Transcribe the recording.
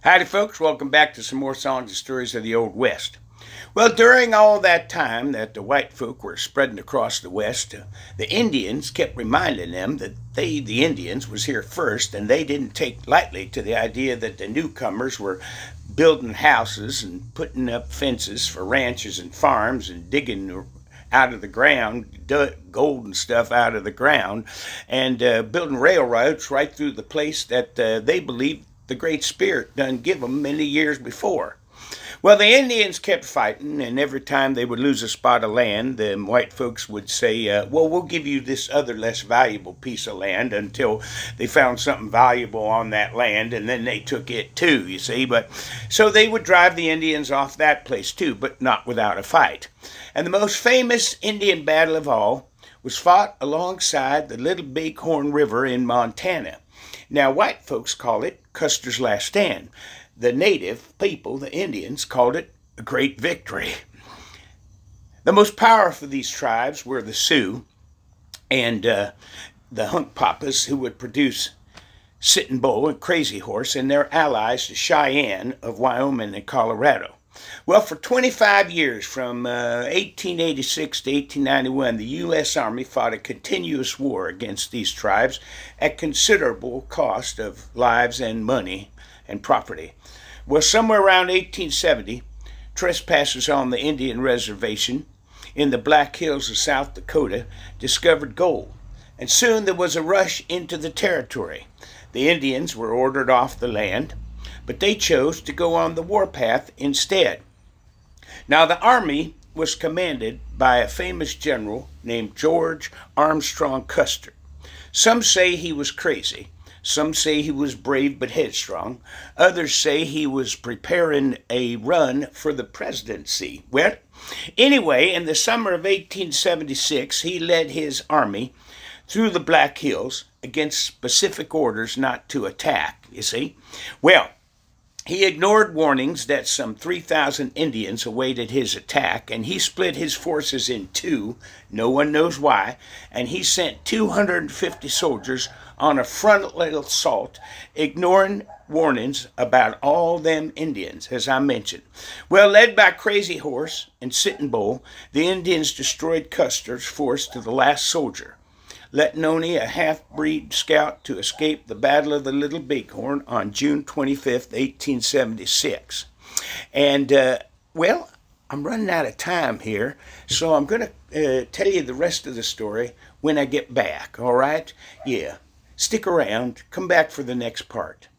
Howdy folks, welcome back to some more songs and stories of the Old West. Well, during all that time that the white folk were spreading across the West, the Indians kept reminding them that they, the Indians, was here first, and they didn't take lightly to the idea that the newcomers were building houses and putting up fences for ranches and farms and digging out of the ground, gold and stuff out of the ground, and building railroads right through the place that they believed the Great Spirit done give them many years before. Well, the Indians kept fighting, and every time they would lose a spot of land, the white folks would say, well, we'll give you this other less valuable piece of land, until they found something valuable on that land, and then they took it too, you see. But so they would drive the Indians off that place too, but not without a fight. And the most famous Indian battle of all was fought alongside the Little Bighorn River in Montana. Now, white folks call it Custer's Last Stand. The native people, the Indians, called it a great victory. The most powerful of these tribes were the Sioux and the Hunkpapas, who would produce Sitting Bull and Crazy Horse, and their allies, the Cheyenne of Wyoming and Colorado. Well, for 25 years, from 1886 to 1891, the U.S. Army fought a continuous war against these tribes at considerable cost of lives and money and property. Well, somewhere around 1870, trespassers on the Indian reservation in the Black Hills of South Dakota discovered gold, and soon there was a rush into the territory. The Indians were ordered off the land, but they chose to go on the warpath instead. Now, the Army was commanded by a famous general named George Armstrong Custer. Some say he was crazy. Some say he was brave but headstrong. Others say he was preparing a run for the presidency. Well, anyway, in the summer of 1876, he led his army through the Black Hills against specific orders not to attack, you see. Well, he ignored warnings that some 3,000 Indians awaited his attack, and he split his forces in two, no one knows why, and he sent 250 soldiers on a frontal assault, ignoring warnings about all them Indians, as I mentioned. Well, led by Crazy Horse and Sitting Bull, the Indians destroyed Custer's force to the last soldier, letting only a half-breed scout to escape the Battle of the Little Bighorn on June 25th, 1876. And, well, I'm running out of time here, so I'm going to tell you the rest of the story when I get back, all right? Yeah, stick around. Come back for the next part.